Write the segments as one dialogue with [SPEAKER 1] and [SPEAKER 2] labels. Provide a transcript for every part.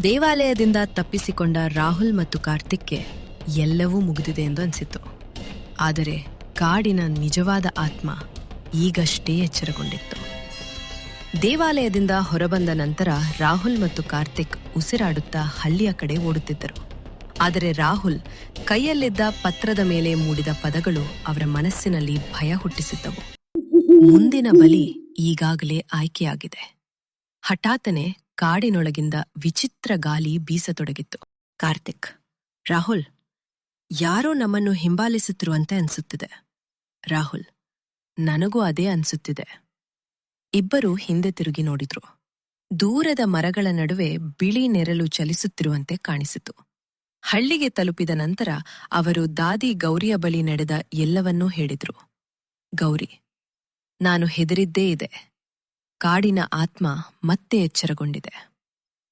[SPEAKER 1] ದೇವಾಲಯದಿಂದ ತಪ್ಪಿಸಿಕೊಂಡ ರಾಹುಲ್ ಮತ್ತು ಕಾರ್ತಿಕ್ಗೆ ಎಲ್ಲವೂ ಮುಗಿದಿದೆ ಎಂದು ಅನಿಸಿತು. ಆದರೆ ಕಾಡಿನ ನಿಜವಾದ ಆತ್ಮ ಈಗಷ್ಟೇ ಎಚ್ಚರಗೊಂಡಿತ್ತು. ದೇವಾಲಯದಿಂದ ಹೊರಬಂದ ನಂತರ ರಾಹುಲ್ ಮತ್ತು ಕಾರ್ತಿಕ್ ಉಸಿರಾಡುತ್ತಾ ಹಳ್ಳಿಯ ಕಡೆ ಓಡುತ್ತಿದ್ದರು. ಆದರೆ ರಾಹುಲ್ ಕೈಯಲ್ಲಿದ್ದ ಪತ್ರದ ಮೇಲೆ ಮೂಡಿದ ಪದಗಳು ಅವರ ಮನಸ್ಸಿನಲ್ಲಿ ಭಯ ಹುಟ್ಟಿಸಿದ್ದವು. ಮುಂದಿನ ಬಲಿ ಈಗಾಗಲೇ ಆಯ್ಕೆಯಾಗಿದೆ. ಹಠಾತ್ತನೆ ಕಾಡಿನೊಳಗಿಂದ ವಿಚಿತ್ರ ಗಾಳಿ ಬೀಸತೊಡಗಿತ್ತು. ಕಾರ್ತಿಕ್, ರಾಹುಲ್, ಯಾರೋ ನಮ್ಮನ್ನು ಹಿಂಬಾಲಿಸುತ್ತಿರುವಂತೆ ಅನಿಸುತ್ತಿದೆ. ರಾಹುಲ್, ನನಗೂ ಅದೇ ಅನಿಸುತ್ತಿದೆ. ಇಬ್ಬರೂ ಹಿಂದೆ ತಿರುಗಿ ನೋಡಿದ್ರು. ದೂರದ ಮರಗಳ ನಡುವೆ ಬಿಳಿ ನೆರಳು ಚಲಿಸುತ್ತಿರುವಂತೆ ಕಾಣಿಸಿತು. ಹಳ್ಳಿಗೆ ತಲುಪಿದ ನಂತರ ಅವರು ದಾದಿ ಗೌರಿಯ ಬಳಿ ನಡೆದ ಎಲ್ಲವನ್ನೂ ಹೇಳಿದ್ರು. ಗೌರಿ, ನಾನು ಹೆದರಿದ್ದೇ ಇದೆ. ಕಾಡಿನ ಆತ್ಮ ಮತ್ತೆ ಎಚ್ಚರಗೊಂಡಿದೆ.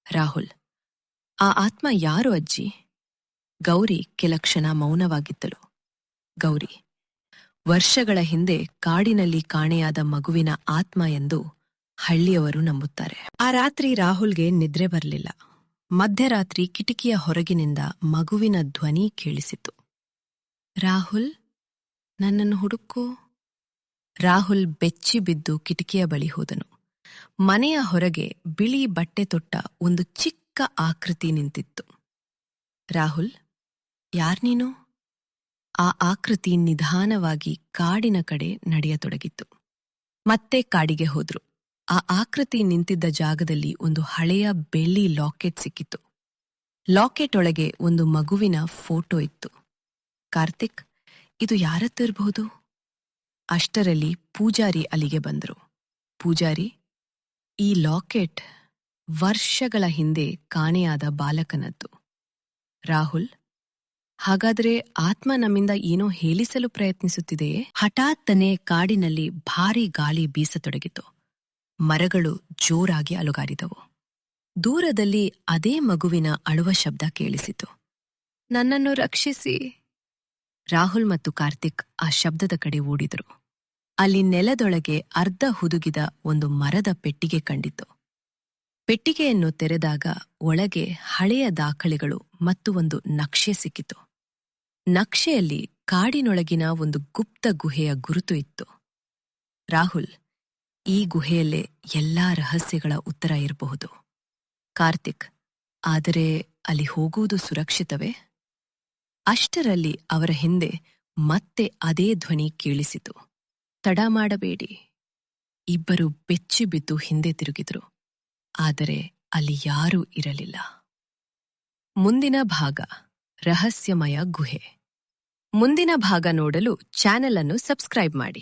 [SPEAKER 1] ರಾಹುಲ್, ಆ ಆತ್ಮ ಯಾರು ಅಜ್ಜಿ? ಗೌರಿ ಕೆಲ ಕ್ಷಣ ಮೌನವಾಗಿದ್ದಳು. ಗೌರಿ, ವರ್ಷಗಳ ಹಿಂದೆ ಕಾಡಿನಲ್ಲಿ ಕಾಣೆಯಾದ ಮಗುವಿನ ಆತ್ಮ ಎಂದು ಹಳ್ಳಿಯವರು ನಂಬುತ್ತಾರೆ. ಆ ರಾತ್ರಿ ರಾಹುಲ್ಗೆ ನಿದ್ರೆ ಬರಲಿಲ್ಲ. ಮಧ್ಯರಾತ್ರಿ ಕಿಟಕಿಯ ಹೊರಗಿನಿಂದ ಮಗುವಿನ ಧ್ವನಿ ಕೇಳಿಸಿತು. ರಾಹುಲ್, ನನ್ನನ್ನು ಹುಡುಕು. ರಾಹುಲ್ ಬೆಚ್ಚಿ ಬಿದ್ದು ಕಿಟಕಿಯ ಬಳಿ ಹೋದನು. ಮನೆಯ ಹೊರಗೆ ಬಿಳಿ ಬಟ್ಟೆ ತೊಟ್ಟ ಒಂದು ಚಿಕ್ಕ ಆಕೃತಿ ನಿಂತಿತ್ತು. ರಾಹುಲ್, ಯಾರ್ನೀನು? ಆ ಆಕೃತಿ ನಿಧಾನವಾಗಿ ಕಾಡಿನ ಕಡೆ ನಡೆಯತೊಡಗಿತ್ತು. ಮತ್ತೆ ಕಾಡಿಗೆ ಹೋದ್ರು. ಆ ಆಕೃತಿ ನಿಂತಿದ್ದ ಜಾಗದಲ್ಲಿ ಒಂದು ಹಳೆಯ ಬೆಳ್ಳಿ ಲಾಕೆಟ್ ಸಿಕ್ಕಿತು. ಲಾಕೆಟ್ ಒಳಗೆ ಒಂದು ಮಗುವಿನ ಫೋಟೋ ಇತ್ತು. ಕಾರ್ತಿಕ್, ಇದು ಯಾರದ್ದು ಇರಬಹುದು? ಅಷ್ಟರಲ್ಲಿ ಪೂಜಾರಿ ಅಲ್ಲಿಗೆ ಬಂದರು. ಪೂಜಾರಿ, ಈ ಲಾಕೆಟ್ ವರ್ಷಗಳ ಹಿಂದೆ ಕಾಣೆಯಾದ ಬಾಲಕನದ್ದು. ರಾಹುಲ್, ಹಾಗಾದರೆ ಆತ್ಮ ನಮ್ಮಿಂದ ಏನೋ ಹೇಳಿಸಲು ಪ್ರಯತ್ನಿಸುತ್ತಿದೆಯೇ? ಹಠಾತ್ತನೆ ಕಾಡಿನಲ್ಲಿ ಭಾರೀ ಗಾಳಿ ಬೀಸತೊಡಗಿತು. ಮರಗಳು ಜೋರಾಗಿ ಅಲುಗಾಡಿದವು. ದೂರದಲ್ಲಿ ಅದೇ ಮಗುವಿನ ಅಳುವ ಶಬ್ದ ಕೇಳಿಸಿತು. ನನ್ನನ್ನು ರಕ್ಷಿಸಿ. ರಾಹುಲ್ ಮತ್ತು ಕಾರ್ತಿಕ್ ಆ ಶಬ್ದದ ಕಡೆ ಓಡಿದರು. ಅಲ್ಲಿ ನೆಲದೊಳಗೆ ಅರ್ಧ ಹುದುಗಿದ ಒಂದು ಮರದ ಪೆಟ್ಟಿಗೆ ಕಂಡಿತು. ಪೆಟ್ಟಿಗೆಯನ್ನು ತೆರೆದಾಗ ಒಳಗೆ ಹಳೆಯ ದಾಖಲೆಗಳು ಮತ್ತು ಒಂದು ನಕ್ಷೆ ಸಿಕ್ಕಿತು. ನಕ್ಷೆಯಲ್ಲಿ ಕಾಡಿನೊಳಗಿನ ಒಂದು ಗುಪ್ತ ಗುಹೆಯ ಗುರುತು ಇತ್ತು. ರಾಹುಲ್, ಈ ಗುಹೆಯಲ್ಲೇ ಎಲ್ಲಾ ರಹಸ್ಯಗಳ ಉತ್ತರ ಇರಬಹುದು. ಕಾರ್ತಿಕ್, ಆದರೆ ಅಲ್ಲಿ ಹೋಗುವುದು ಸುರಕ್ಷಿತವೇ? ಅಷ್ಟರಲ್ಲಿ ಅವರ ಹಿಂದೆ ಮತ್ತೆ ಅದೇ ಧ್ವನಿ ಕೇಳಿಸಿತು. ತಡ ಮಾಡಬೇಡಿ. ಇಬ್ಬರು ಬೆಚ್ಚಿ ಬಿದ್ದು ಹಿಂದೆ ತಿರುಗಿದ್ರು. ಆದರೆ ಅಲ್ಲಿ ಯಾರೂ ಇರಲಿಲ್ಲ. ಮುಂದಿನ ಭಾಗ, ರಹಸ್ಯಮಯ ಗುಹೆ. ಮುಂದಿನ ಭಾಗ ನೋಡಲು ಚಾನೆಲ್ ಅನ್ನು ಸಬ್ಸ್ಕ್ರೈಬ್ ಮಾಡಿ.